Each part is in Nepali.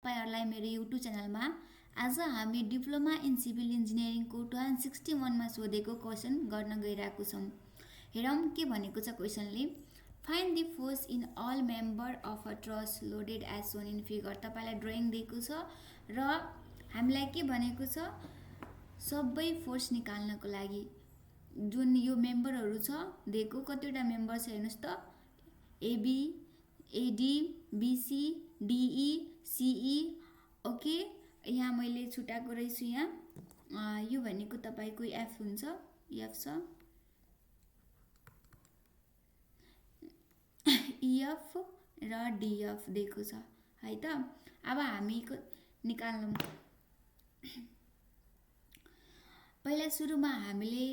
तपाईहरुलाई मेरो युट्युब च्यानलमा आज हामी डिप्लोमा इन सिभिल इन्जिनियरिङको 2061 मा सोधेको क्वेशन गर्न गइरहेको छौं। हेरौं के भनेको छ क्वेशनले। Find the force in all member of a truss loaded as shown in figure. तपाईलाई ड्राइङ दिएको छ र हामीलाई के भनेको छ, सबै फोर्स निकाल्नको लागि जुन यो मेम्बरहरु छ दिएको, कतिवटा मेम्बर छ हेर्नुस् त, AB, AD, BC, DE, CE. Okay, यहाँ मैले छुटाएको रहेछु। यहाँ यो भनेको तपाईको एफ हुन्छ, एफ छ, ईएफ र डीएफ दिएको छ है त। अब हामी निकाल्नु, पहिला सुरुमा हामीले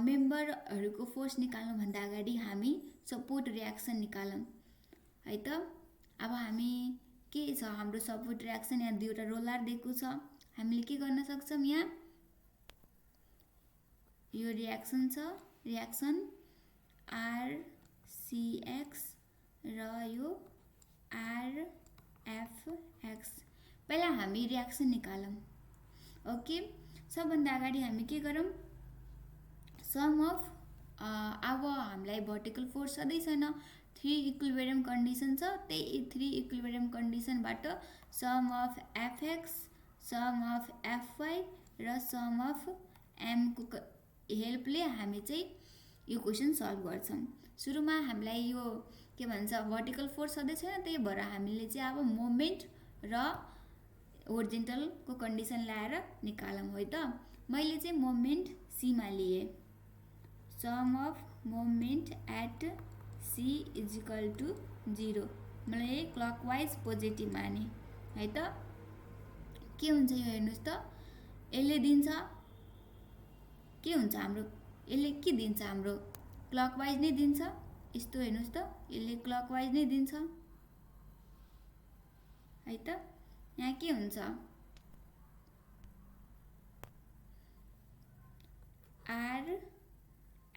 मेम्बरहरुको फोर्स निकाल्नु भन्दा अगाडि हामी सपोर्ट रियाक्सन निकालौं है त। अब हामी के छ, हाम्रो सपोर्ट रियाक्सन यहाँ दुईवटा रोलर दिएको छ। हामीले के गर्न सक्छौं, यहाँ यो रियाक्सन छ, रियाक्सन आरसीएक्स र यो आरएफएक्स। पहिला हामी रियाक्सन निकालौं। ओके, सबभन्दा अगाडि हामी के गरौं, सम अफ अब हामीलाई भर्टिकल फोर्स सधैं छैन, 3 इक्विलिब्रियम कन्डिसन छ। त्यही 3 इक्विलिब्रियम कन्डिसनबाट sum of FX, sum of FY र सम अफ एम को हेल्पले हामी चाहिँ यो क्वेशन सल्भ गर्छौं। सुरुमा हामीलाई यो के भन्छ, भर्टिकल फोर्स सधैं छैन, त्यही भएर हामीले चाहिँ अब मोमेन्ट र होरिजेन्टल को कन्डिसन ल्याएर निकालौं है त। मैले चाहिँ मोमेन्ट सी मा लिए, sum of moment at C is equal to 0। मैले क्लकवाइज पोजिटिभ माने है त। के हुन्छ यो हेर्नुस् त, यसले दिन्छ के हुन्छ हाम्रो, यसले के दिन्छ, हाम्रो क्लकवाइज नै दिन्छ। यस्तो हेर्नुस् त, यसले क्लकवाइज नै दिन्छ है त। यहाँ के हुन्छ, आर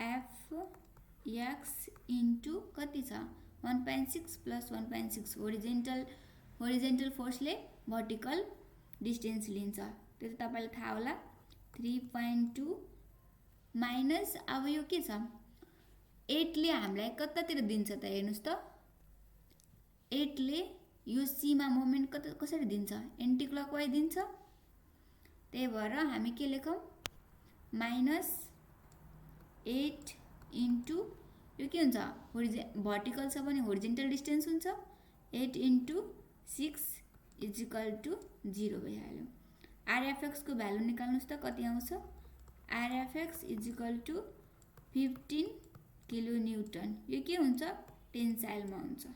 एफ एक्स इन्टु कति छ, 1.6 प्लस 1.6 होरिजेन्टल फोर्सले भर्टिकल डिस्टेन्स लिन्छ, त्यो त तपाईलाई थाहा होला। 3.2 माइनस, अब यो के छ, 8 ले हामीलाई कतातिर दिन्छ त हेर्नुस् त, 8 ले यो सी मा मोमेन्ट कसरी दिन्छ, एन्टी क्लकवाइज दिन्छ। त्यही भएर हामी के लेखौं, माइनस 8 इन्टु यो के हुन्छ, भर्टिकल छ भने होरिजेन्टल डिस्टेन्स हुन्छ, 8 इन्टु 6 इज इक्वल टू 0 भइहाल्यो। आरएफएक्स को भ्यालु निकाल्नुस् त कति आउँछ, RFX is equal to 15 kilo newton. यो के हुन्छ, टेन्साइलमा हुन्छ।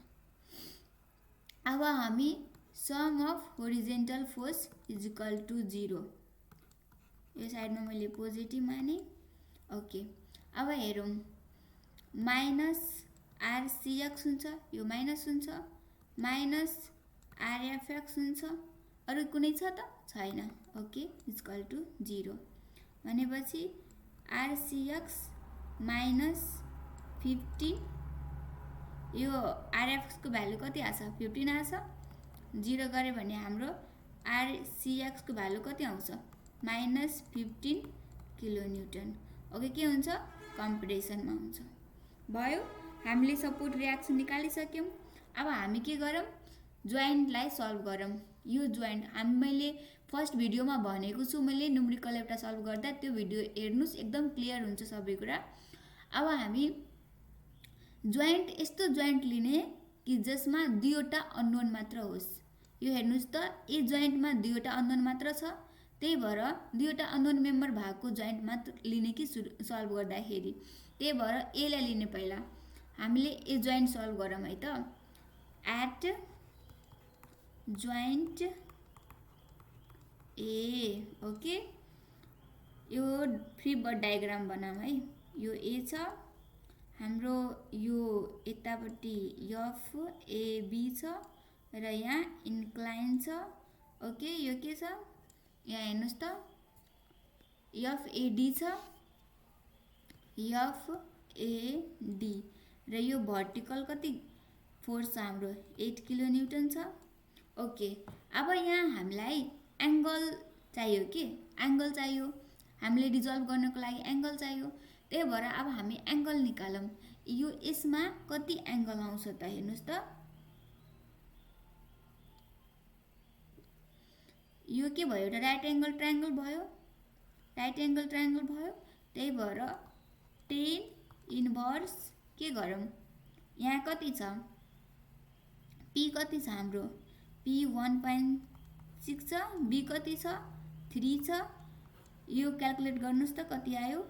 अब हामी sum of horizontal force is equal to 0, यो साइडमा मैले पोजिटिभ माने। ओके, अब हेरौं, माइनस आरसीएक्स हुन्छ, यो माइनस हुन्छ, माइनस आरएफएक्स हुन्छ, अरु कुनै छ त छैन। ओके, इक्वल टू 0 भनेपछि आरसीएक्स माइनस 15, यो आरएफएक्स को भ्यालु कति आछ, 15 आछ। 0 गरे भने हाम्रो आरसीएक्स को भ्यालु कति आउँछ, माइनस 15 किलो न्यूटन। ओके, के हुन्छ, कम्प्रेसनमा हुन्छ। भयो, हामीले सपोर्ट रियाक्सन निकालिसक्यौं। अब हामी के गरौं, जोइन्टलाई सल्भ गरौं। यो जोइन्ट मैले फर्स्ट भिडियोमा भनेको छु, मैले न्युमेरिकल एउटा सल्भ गर्दा, त्यो भिडियो हेर्नुस्, एकदम क्लियर हुन्छ सबै कुरा। अब हामी जोइन्ट यस्तो जोइन्ट लिने कि जसमा दुईवटा अननोन मात्र होस्। यो हेर्नुस् त, ए जोइन्टमा दुईवटा अननोन मात्र छ, त्यही भएर दुईवटा अननोन मेम्बर भएको जोइन्ट मात्र लिने कि सल्भ गर्दाखेरि, त्यही भएर ए लाई लिने। पहिला हामीले ए जोइन्ट सल्भ गरौँ है त। एट जोइन्ट ए, ओके, यो फ्री बड डायग्राम बनाऊँ है। यो ए छ हाम्रो, यो यतापट्टि एफ एबी छ र यहाँ इन्क्लाइन छ। ओके, यो के छ, यहाँ हेर्नुस् त, एफएडी छ, एफएडी र यो भर्टिकल कति फोर्स छ हाम्रो, 8 किलो न्यूटन छ। ओके, अब यहाँ हामीलाई एङ्गल चाहियो कि एङ्गल चाहियो, हामीले रिजल्भ गर्नको लागि एङ्गल चाहियो। त्यही भएर अब हामी एङ्गल निकालौँ। यो यसमा कति एङ्गल आउँछ त हेर्नुहोस् त। यो के भयो, एउटा राइट एङ्गल ट्रायङ्गल भयो, राइट एङ्गल ट्रायङ्गल भयो। त्यही भएर 10 इन्भर्स के गरौँ, यहाँ कति छ, पी कति छ हाम्रो, पी 1.6 छ, बी कति छ 3 छ। यो क्यालकुलेट गर्नुहोस् त कति आयो,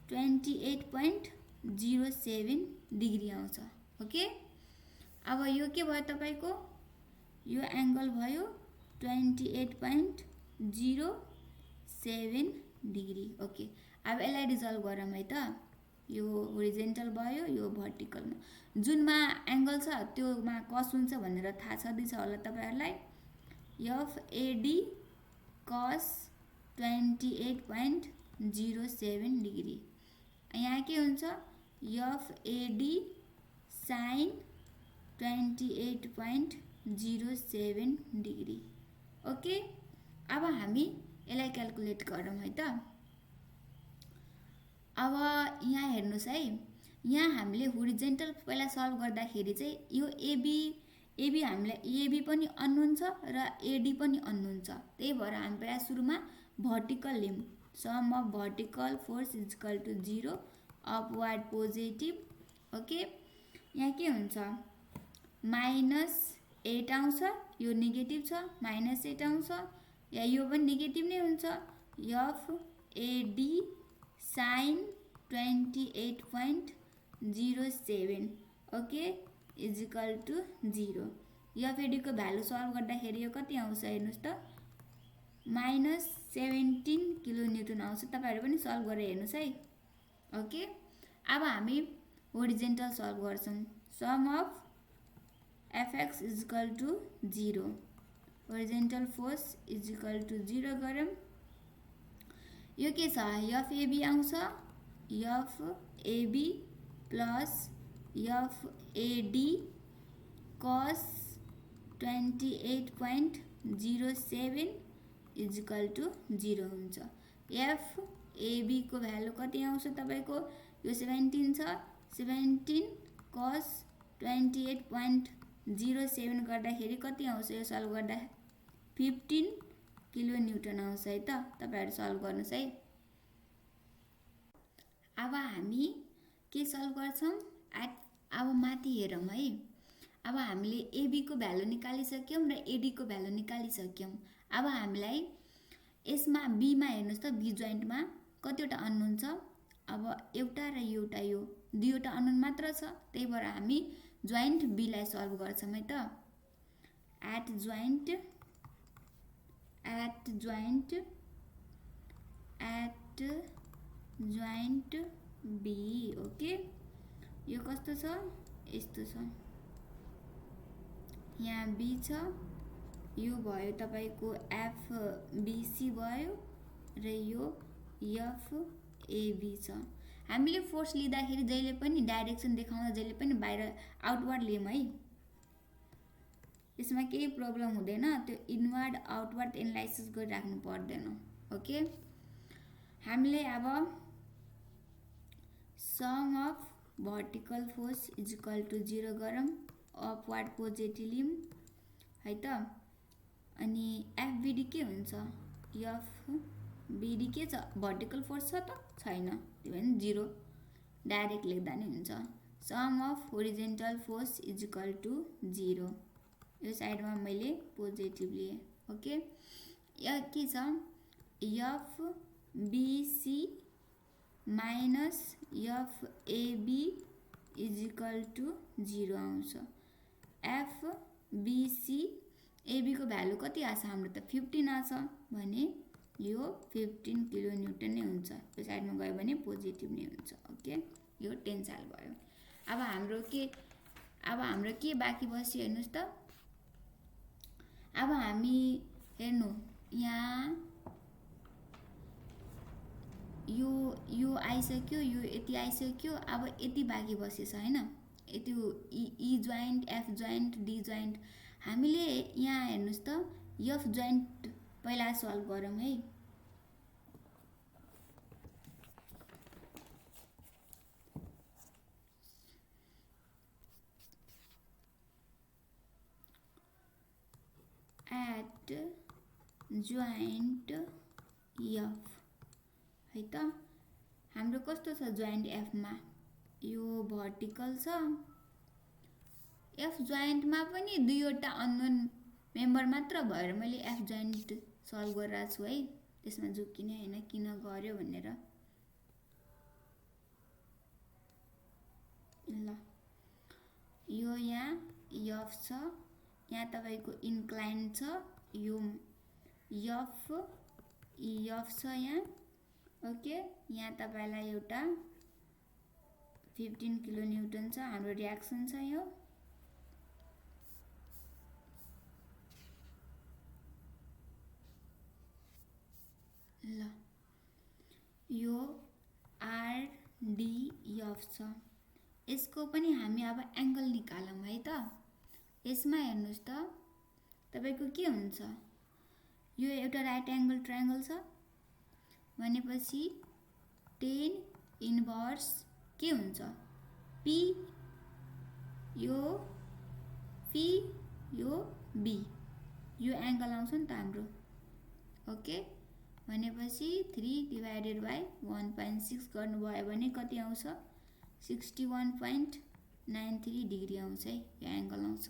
28.07 डिग्री आउँछ। ओके, अब यो के भयो तपाईँको, यो एङ्गल भयो 28.07 डिग्री। ओके, अब यसलाई रिजल्भ गरौँ है त। यो होरिजेन्टल भयो, यो भर्टिकलमा जुनमा एङ्गल छ त्योमा कस हुन्छ भनेर थाहा छँदैछ होला तपाईँहरूलाई। एफएडी कस 28.07 डिग्री। यहाँ के हुन्छ, एफएडी साइन 28.07 डिग्री। ओके, अब हामी यसलाई क्यालकुलेट गरौँ है त। अब यहाँ हेर्नुहोस् है, यहाँ हामीले होरिजेन्टल पहिला सल्भ गर्दाखेरि चाहिँ यो एबी हामीलाई एबी पनि अननोन छ र एडी पनि अननोन छ। त्यही भएर हामी पहिला सुरुमा भर्टिकल लियौँ। Sum of vertical force equal to 0, upward positive. Okay, यहाँ के हुन्छ, -8 आउँछ, यो नेगेटिभ छ, -8 आउँछ, या यो पनि नेगेटिभ नै हुन्छ। FAD sine 28.07 okay is equal to 0। एफएडीको भ्यालु सल्भ गर्दाखेरि यो कति आउँछ हेर्नुहोस् त, -17 किलोन्युटन आउँछ। तपाईँहरू पनि सल्भ गरेर हेर्नुहोस् है। ओके, अब हामी होरिजेन्टल सल्भ गर्छौँ। Sum of Fx equal to 0, horizontal force equal to 0 गरौँ। यो के छ, एफएबी आउँछ, एफएबी प्लस एफएडी कस 28.07 इजिकल टु 0 हुन्छ। एफएबी को भ्यालु कति आउँछ तपाईँको, यो 17 छ, 17 कस 28.07 गर्दाखेरि कति आउँछ, यो सल्भ गर्दा 15 किलोन्युटन आउँछ है त। तपाईँहरू सल्भ गर्नुहोस् है। अब हामी के सल्भ गर्छौँ, अब माथि हेरौँ है। अब हामीले एबीको भ्यालु निकालिसक्यौँ र एडीको भ्यालु निकालिसक्यौँ। अब हामीलाई यसमा बीमा हेर्नुहोस् त, बी जोइन्टमा कतिवटा अननोन छ, अब एउटा र एउटा यो दुईवटा अननोन मात्र छ। त्यही भएर हामी जोइन्ट बीलाई सल्भ गर्छौँ है त। At joint be. ओके, यो कस्तो छ, यस्तो छ, यहाँ बी छ, यो भयो तपाईँको एफबिसी भयो र यो एफएबी छ। हामीले फोर्स लिँदाखेरि जहिले पनि डाइरेक्सन देखाउँदा जहिले पनि बाहिर आउटवर्ड लियौँ है, यसमा केही प्रब्लम हुँदैन। त्यो इनवर्ड आउटवर्ड एनालाइसिस गरिराख्नु पर्दैन। ओके, हामीले अब sum of vertical force equal to 0 गरौँ, अपवार्ड पोजिटिभ लियौँ है त। अनि एफबिडी के हुन्छ, एफबिडी के छ, भर्टिकल फोर्स छ त छैन, त्यो पनि 0 डाइरेक्ट लेख्दा नि हुन्छ। Sum of horizontal force equal to 0, यो साइडमा मैले पोजिटिभ लिएँ। ओके, यो के छ, एफबिसी माइनस एफएबी इजिकल टु 0 आउँछ। एफबिसी एबीको भ्यालु कति आछ हाम्रो त 15 आछ भने यो 15 किलोन्युटन नै हुन्छ। यो साइडमा गयो भने पोजिटिभ नै हुन्छ। ओके, यो टेन्साइल भयो। अब हाम्रो के बाँकी बस्यो हेर्नुहोस् त। अब हामी हेर्नु यहाँ यो आइसक्यो, यो यति आइसक्यो। अब यति बाँकी बसेछ हैन, यति E joint, F joint, D joint. हामीले यहाँ हेर्नुहोस् त एफ जोइन्ट पहिला सल्भ गरौँ है। एट जोइन्ट एफ है त हाम्रो कस्तो छ जोइन्ट एफमा यो भर्टिकल छ। एफ जोइन्टमा पनि दुईवटा अननोन मेम्बर मात्र भएर मैले एफ जोइन्ट सल्भ गरिरहेको छु है। त्यसमा झुक्किने होइन किन गर्यो भनेर। ल यो यहाँ एफ छ, यहाँ तपाईँको इन्क्लाइन छ, यो एफ छ यहाँ। ओके, यहाँ तपाईँलाई एउटा 15 किलोन्युटन छ, हाम्रो रियाक्सन छ यो। ल यो आरडिएफ छ, यसको पनि हामी अब एङ्गल निकालौँ है त। यसमा हेर्नुहोस् त तपाईँको के हुन्छ, यो एउटा राइट एङ्गल ट्रायङ्गल छ भनेपछि 10 इन्भर्स के हुन्छ पी, यो पी यो बी, यो एङ्गल आउँछ नि त हाम्रो। ओके, भनेपछि 3 डिभाइडेड बाई 1.6 गर्नुभयो भने कति आउँछ 61.93 डिग्री आउँछ है, यो एङ्गल आउँछ।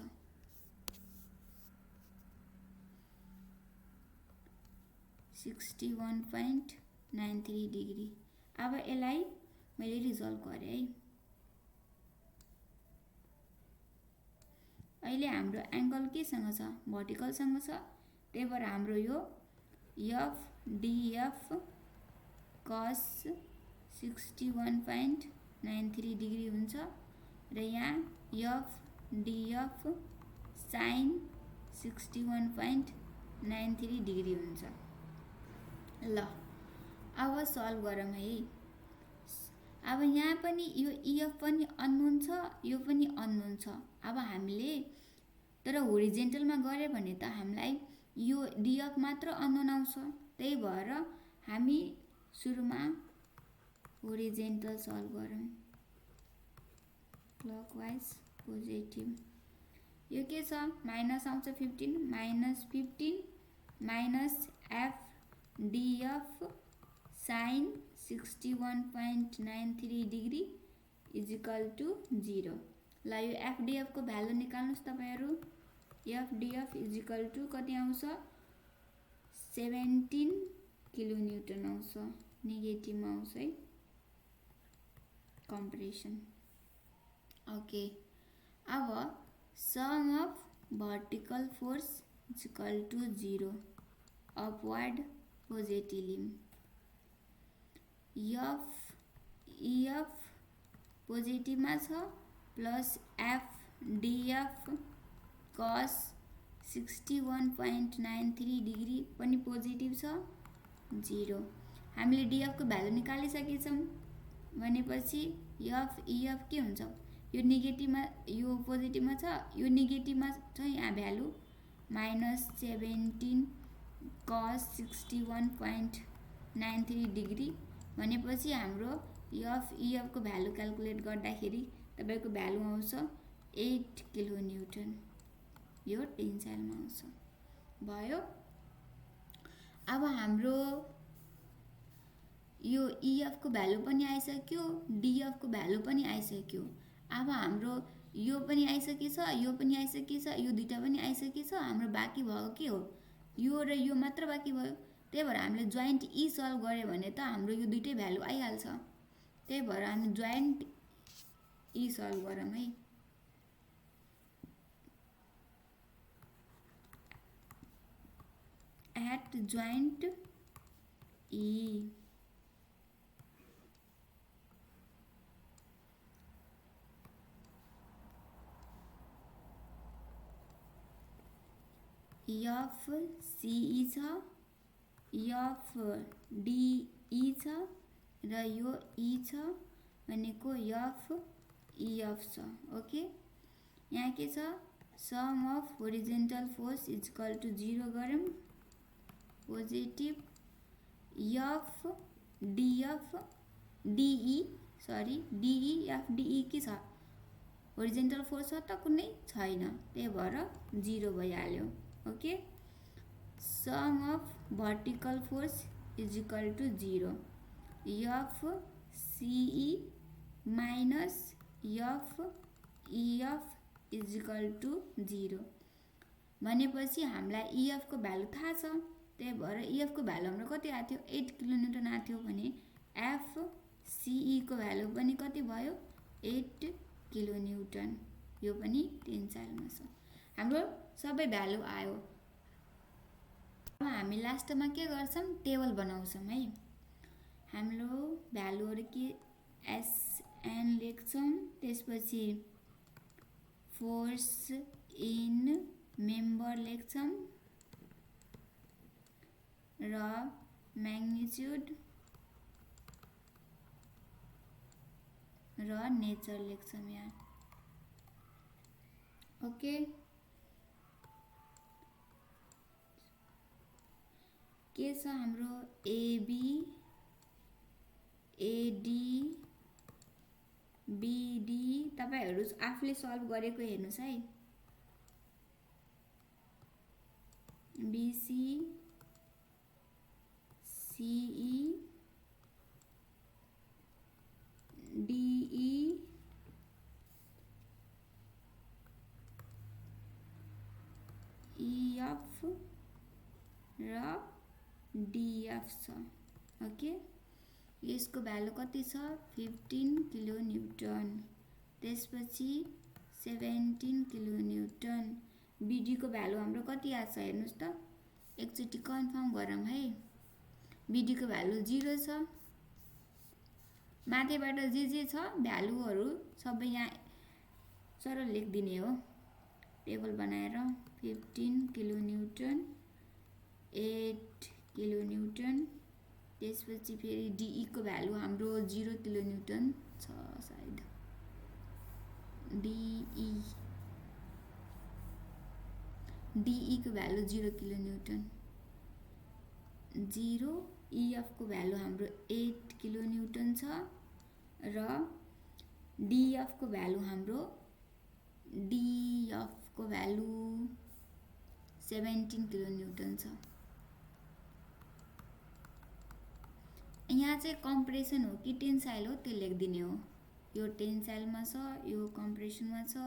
$61.93 डिग्री। अब यसलाई मैले रिजल्भ गरेँ है। अहिले हाम्रो एङ्गल केसँग छ भर्टिकलसँग छ, त्यही भएर हाम्रो यो एफ डिएफ कस 61.93 डिग्री हुन्छ र यहाँ एफ डिएफ साइन 61.93 डिग्री हुन्छ। ल अब सल्भ गरौँ है। अब यहाँ पनि यो इएफ पनि अननोन छ, यो पनि अननोन छ। अब हामीले तर होरिजेन्टलमा गऱ्यो भने त हामीलाई यो डिएफ मात्र अननोन आउँछ, त्यही भएर हामी सुरुमा होरिजेन्टल सल्भ गरौँ। क्लकवाइज पोजिटिभ, यो के छ माइनस आउँछ 15, -15 minus F DF sine 61.93 degree equal to 0। ल यो एफडिएफ को भ्यालु निकाल्नुहोस् तपाईहरु। एफडिएफ इजिकल टु कति आउँछ 17 किलोन्युटन आउँछ, नेगेटिभ आउँछ है कम्प्रेसन। ओके, अब sum of vertical force equal to 0, upward positive F पोजिटिभमा छ प्लस एफ डिएफ कस 61.93 डिग्री पनि पोजिटिभ छ 0। हामीले डिएफ को भ्यालु निकालिसकेछौँ भनेपछि एफ इएफ के हुन्छ, यो नेगेटिभमा यो पोजिटिभमा छ, यो नेगेटिभमा छ यहाँ भ्यालु -17 कस 61.93 डिग्री भनेपछि हाम्रो एफ इएफ को भ्यालु क्याल्कुलेट गर्दाखेरि तपाईको भ्यालु आउँछ 8 किलोन्युटन, यो टेन्साइलमा आउँछ भयो। अब हाम्रो यो इएफ को भ्यालु पनि आइसक्यो, डिएफ को भ्यालु पनि आइसक्यो। अब हाम्रो यो पनि आइसकेछ, यो पनि आइसकेछ, यो दुईटा पनि आइसकेछ। हाम्रो बाँकी भएको के हो, यो र यो मात्र बाँकी भयो। त्यही भएर हामीले जोइन्ट ई सल्भ गर्यो भने त हाम्रो यो दुईटै भ्यालु आइहाल्छ। त्यही भएर हामी जोइन्ट ई सल्भ गरौँ है। At joint E F CE छ, एफ डीई छ र यो ई छ भनेको एफ इएफ छ। ओके, यहाँ के छ sum of horizontal force is equal to 0 गरौँ positive F DF DE F DE के छ होरिजेन्टल फोर्स छ त कुनै छैन त्यही भएर 0 भइहाल्यो okay sum of vertical force is equal to 0 F CE minus F EF is equal to 0 भनेपछि हामीलाई इएफ को भ्यालु थाहा छ त्यही भएर इएफ को भ्यालु हाम्रो कति आएको थियो 8 किलोन्युटन आएको थियो भने एफ सिई को भ्यालु पनि कति भयो 8 किलोन्युटन यो पनि टेन्साइलमा छ हाम्रो सबै भ्यालु आयो अब हामी लास्टमा के गर्छौं टेबल बनाउँछौं है हाम्रो भ्यालुहरु के एसएन लेख्छौं त्यसपछि फोर्स इन मेम्बर लेख्छौं र म्याग्निट्युड र नेचर लेख्छौं यहाँ ओके के छ हाम्रो एबी एडी बीडी तपाईहरु आफूले सल्भ गरेको हेर्नुस् है बीसी सीई डीई ईएफ र डीएफ छ ओके यसको भ्यालु कति छ 15 किलोन्युटन त्यसपछि 17 किलोन्युटन बीडी को भ्यालु हाम्रो कति आछ हेर्नुस् त एकचोटी कन्फर्म गरौँ है बीडी को भ्यालु 0 छ माथिबाट जे छ भ्यालुहरु सबै यहाँ सरल लेखिदिने हो टेबल बनाएर 15 किलोन्युटन 8 किलोन्युटन त्यसपछि फेरि डीई को भ्यालु हाम्रो 0 किलोन्युटन छ सायद डीई को भ्यालु 0 किलोन्युटन 0 ईएफ को भ्यालु हाम्रो 8 किलोन्युटन छ र डीएफ को भ्यालु हाम्रो 17 किलोन्युटन छ यहाँ चाहिँ कम्प्रेसन हो कि टेन्साइल हो त्यो लेखिदिने हो यो टेन्साइलमा छ यो कम्प्रेसनमा छ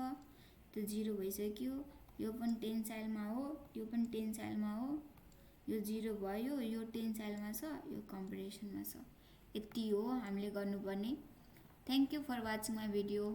त्यो 0 भइसक्यो यो पनि टेन्साइलमा हो यो पनि टेन्साइलमा हो यो 0 भयो यो टेन्साइलमा छ यो कम्प्रेसनमा छ यति हो हामीले गर्नुपर्ने thank you for watching my video